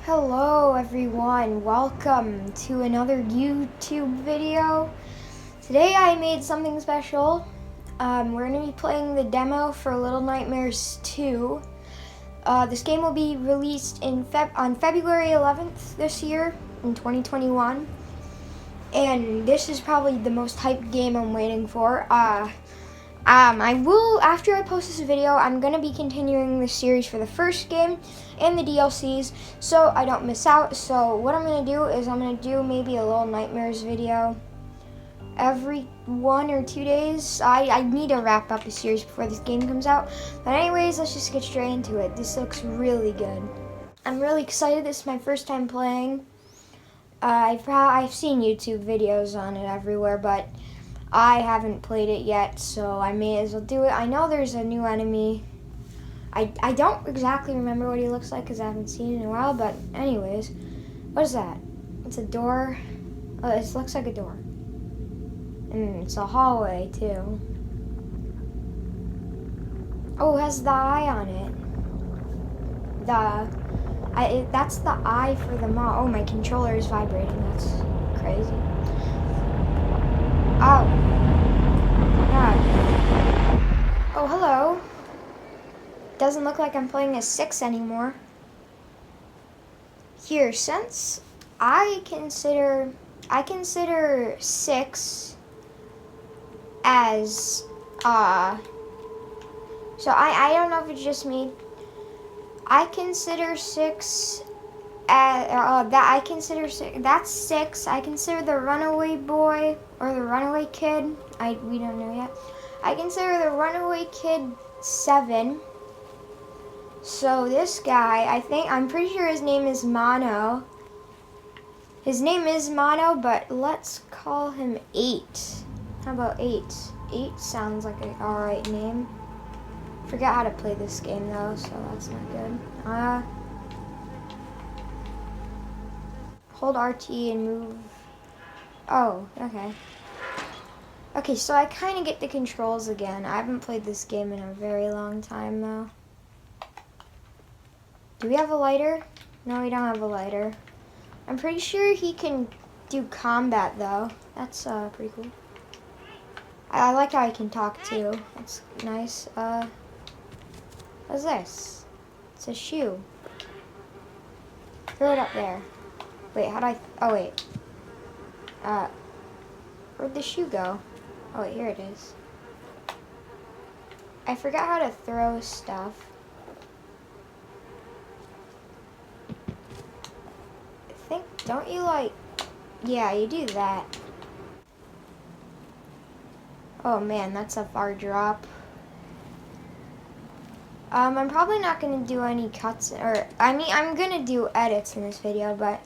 Hello everyone, welcome to another YouTube video. Today I made something special. We're going to be playing the demo for Little Nightmares 2. This game will be released on February 11th this year in 2021. And this is probably the most hyped game I'm waiting for. After I post this video, I'm going to be continuing the series for the first game and the DLCs so I don't miss out. So what I'm going to do is I'm going to do maybe a Little Nightmares video every 1 or 2 days. I need to wrap up the series before this game comes out. But anyways, let's just get straight into it. This looks really good. I'm really excited. This is my first time playing. I've seen YouTube videos on it everywhere, but I haven't played it yet, so I may as well do it. I know there's a new enemy. I don't exactly remember what he looks like because I haven't seen it in a while, but anyways. What is that? It's a door. Oh, it looks like a door. And it's a hallway, too. Oh, it has the eye on it. That's the eye for the mom. Oh, my controller is vibrating. That's crazy. Oh. God. Oh, hello. Doesn't look like I'm playing as 6 anymore. Here, since I consider 6 as so I don't know if it's just me. I consider 6 as that's 6. I consider the runaway boy or the runaway kid. We don't know yet. I consider the runaway kid 7. So this guy, I'm pretty sure his name is Mono. His name is Mono, but let's call him 8. How about 8? 8 sounds like an alright name. Forgot how to play this game though, so that's not good. Hold RT and move. Oh, okay. Okay, so I kind of get the controls again. I haven't played this game in a very long time though. Do we have a lighter? No, we don't have a lighter. I'm pretty sure he can do combat though. That's pretty cool. I like how he can talk too. That's nice. What's this? It's a shoe. Throw it up there. Wait, oh wait. Where'd the shoe go? Oh wait, here it is. I forgot how to throw stuff. Don't you yeah, you do that. Oh man, that's a far drop. I'm probably not gonna do any cuts, I'm gonna do edits in this video, but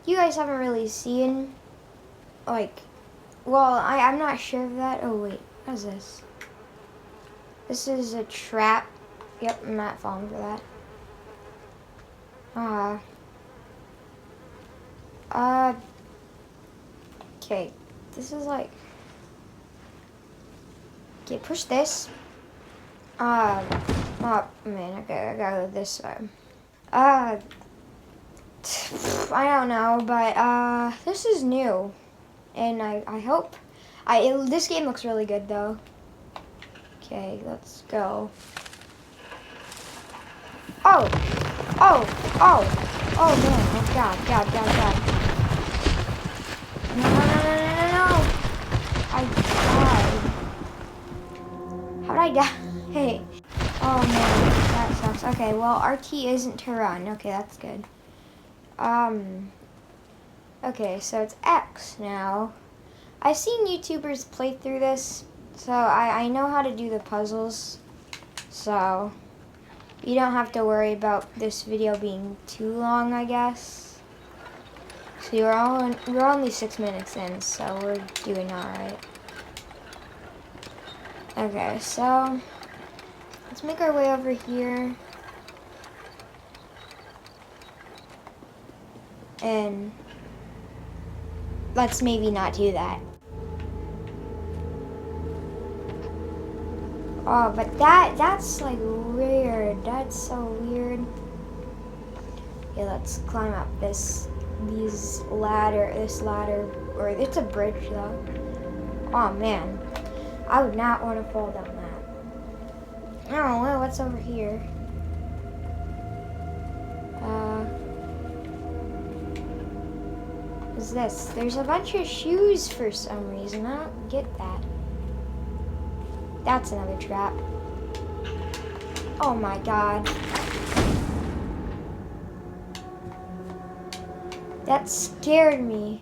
you guys haven't really seen, I'm not sure of that. Oh wait, what is this? This is a trap. Yep, I'm not falling for that. Okay, this is okay, push this. Oh man, okay, I gotta go this way. I don't know, but, this is new. And I hope, this game looks really good though. Okay, let's go. Oh man, oh god. No. I died. How'd I die? Hey. Oh man, that sucks. Okay, well, RT isn't to run. Okay, that's good. Okay, so it's X now. I've seen YouTubers play through this, so I know how to do the puzzles. So you don't have to worry about this video being too long, I guess. So we're only 6 minutes in, so we're doing alright. Okay, so let's make our way over here. And let's maybe not do that. Oh, but that's like weird. That's so weird. Okay, let's climb up this ladder, or it's a bridge though. Oh man, I would not want to fall down that. Oh well, what's over here? What's this? There's a bunch of shoes for some reason. I don't get that. That's another trap. Oh my god. That scared me.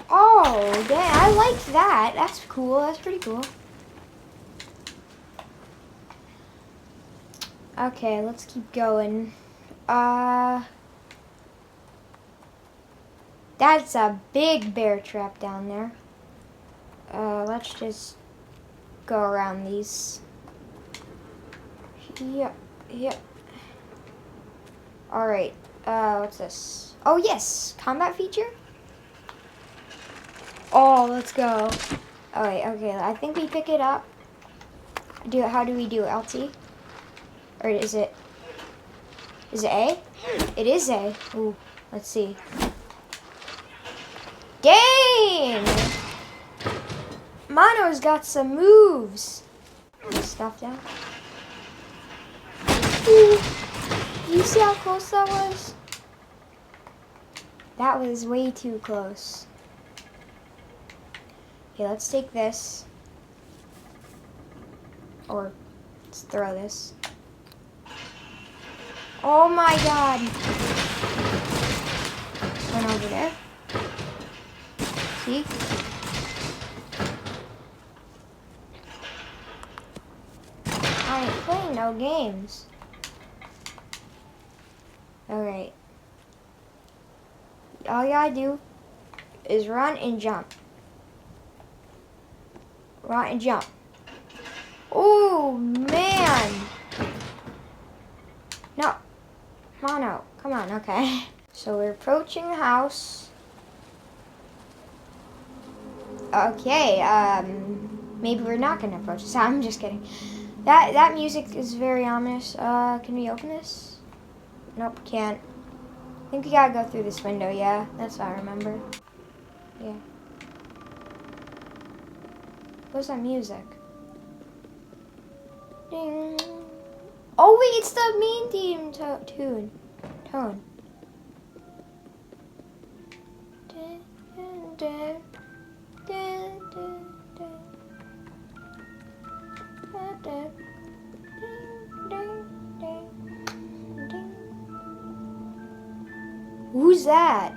Oh, dang, I like that. That's cool. That's pretty cool. Okay, let's keep going. That's a big bear trap down there. Let's just go around these. Yep, yep. Alright, what's this? Oh yes, combat feature? Oh, let's go. Oh wait, okay, I think we pick it up. How do we do it, LT? Or is it A? It is A. Ooh, let's see. Dang! Mono's got some moves. Stuff down. Ooh. You see how close that was? That was way too close. Okay, let's take this. Or let's throw this. Oh my god! Went over there. See? I ain't playing no games. Alright. All you gotta do is run and jump. Run and jump. Oh man! No. Mono, come on, okay. So we're approaching the house. Okay, maybe we're not gonna approach this. I'm just kidding. That music is very ominous. Can we open this? Nope, can't. I think we gotta go through this window, yeah. That's what I remember. Yeah. What's that music? Ding. Oh wait, it's the main theme tone. Dun, dun, dun, dun, dun. Dun, dun, dun, dun, dun. Who's that?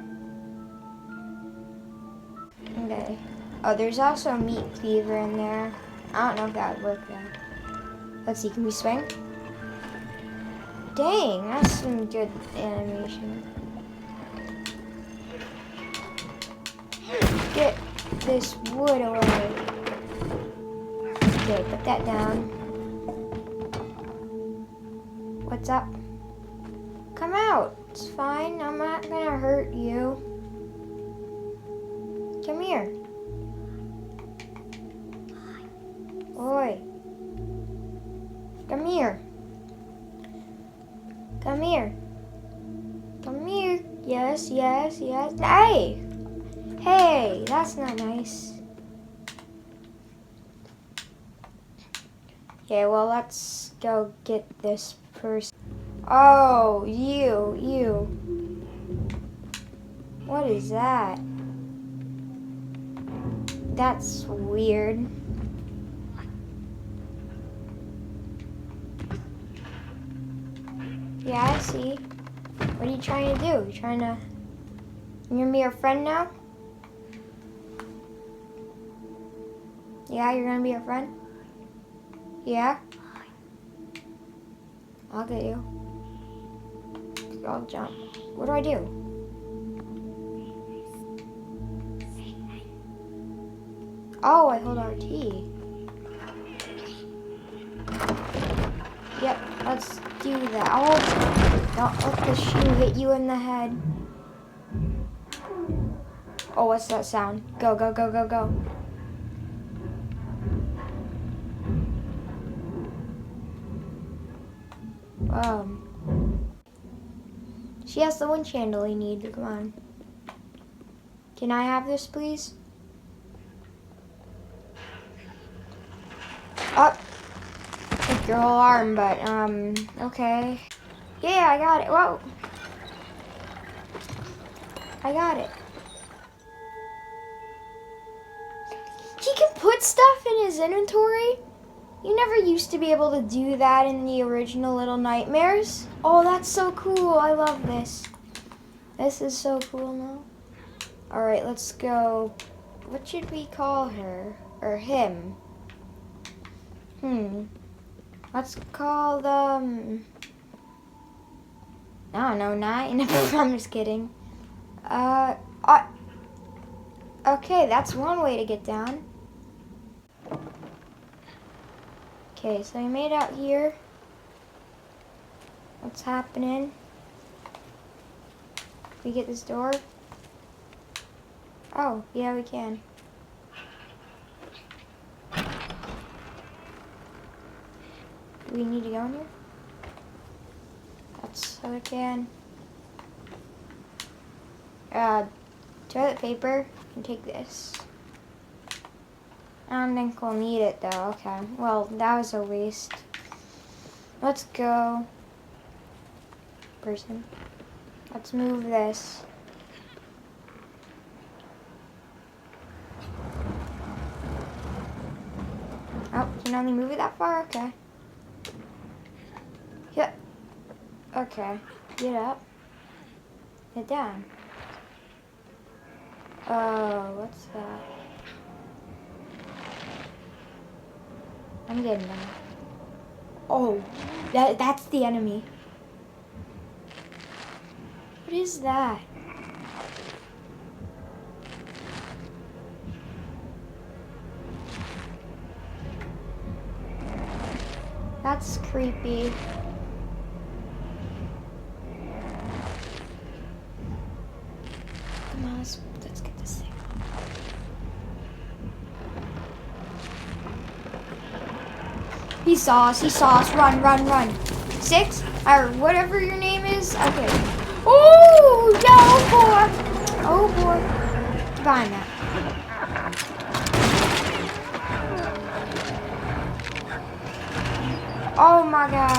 Okay. Oh, there's also a meat cleaver in there. I don't know if that would work though. Let's see, can we swing? Dang, that's some good animation. Get this wood away. Okay, put that down. What's up? Come out. It's fine. I'm not gonna hurt you. Come here. Oi. Come here. Come here. Come here. Yes, yes, yes. Hey! Hey, that's not nice. Okay, well, let's go get this person. Oh, you. What is that? That's weird. Yeah, I see. What are you trying to do? You trying to... You're gonna be our friend now? Yeah, you're gonna be our friend? Yeah? I'll get you. I'll jump. What do I do? Oh, I hold RT. Yep, let's do that. Oh, don't let the shoe hit you in the head. Oh, what's that sound? Go, go, go, go, go. She has the wind candle you need. Come on. Can I have this, please? Oh, took your whole arm, but okay. Yeah, I got it. Whoa, I got it. He can put stuff in his inventory. You never used to be able to do that in the original Little Nightmares. Oh, that's so cool. I love this. This is so cool now. All right, let's go. What should we call her or him? Let's call them, I don't know, 9. I'm just kidding. Okay, that's one way to get down. Okay, so we made out here. What's happening? Can we get this door? Oh, yeah, we can. Do we need to go in here? That's so we can. Toilet paper. And take this. I don't think we'll need it though. Okay. Well, that was a waste. Let's go. Person. Let's move this. Oh, can only move it that far? Okay. Yeah. Okay. Get up. Get down. Oh, what's that? I'm getting them. Oh, that's the enemy. What is that? That's creepy. Come on, let's get this thing. He saw us, run, run, run. 6, or whatever your name is. Okay. Oh, no, boy. Oh, boy. Get behind that. Oh, my God.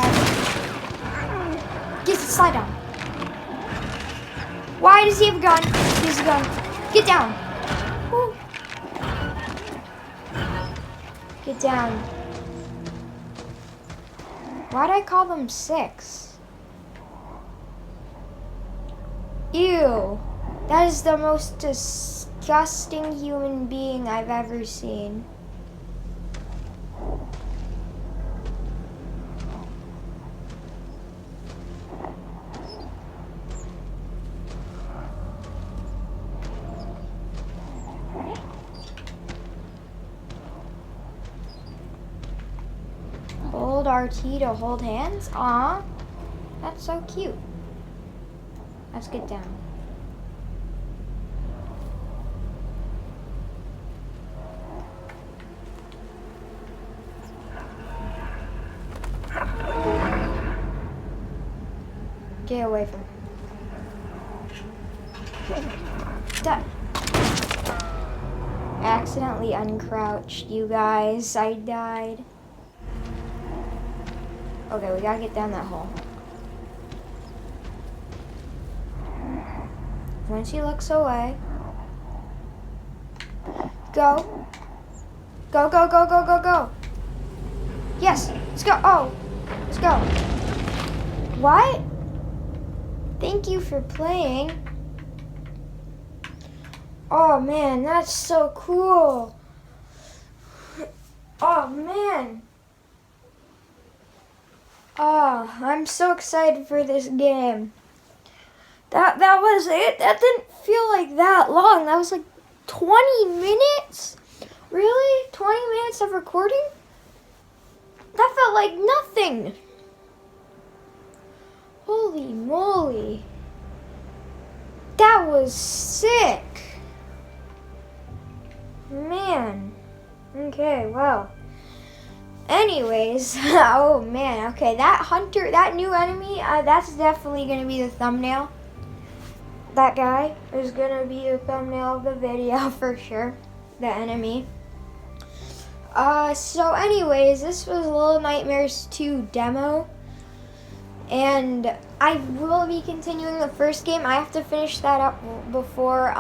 Get, slide down. Why does he have a gun? He has a gun. Get down. Woo. Get down. Why'd I call them 6? Ew. That is the most disgusting human being I've ever seen. Hold RT to hold hands? Aw, that's so cute. Let's get down. Get away from her. Accidentally uncrouched, you guys. I died. Okay, we gotta get down that hole. When she looks away. Go. Go, go, go, go, go, go. Yes, let's go. Oh, let's go. What? Thank you for playing. Oh man, that's so cool. Oh man. Oh, I'm so excited for this game. That was it. That didn't feel like that long. That was like 20 minutes? Really? 20 minutes of recording? That felt like nothing. Holy moly. That was sick. Man. Okay, well. Anyways, oh man, okay, that hunter, that new enemy, that's definitely going to be the thumbnail. that guy is gonna be a thumbnail of the video for sure. The enemy. So anyways, this was Little Nightmares 2 demo. And I will be continuing the first game. I have to finish that up before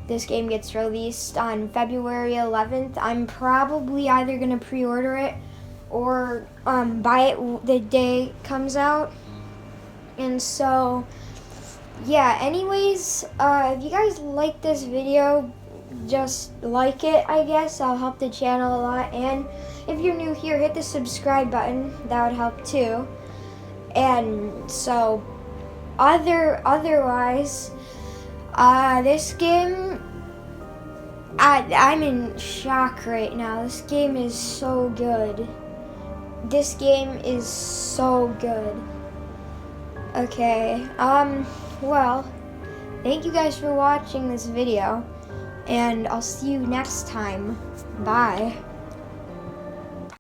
this game gets released on February 11th. I'm probably either going to pre-order it or buy it the day it comes out. And so, yeah, anyways, if you guys like this video, just like it, I guess. I'll help the channel a lot. And if you're new here, hit the subscribe button. That would help too. And so, otherwise, this game, I'm in shock right now. This game is so good. This game is so good. Okay, well, thank you guys for watching this video, and I'll see you next time. Bye.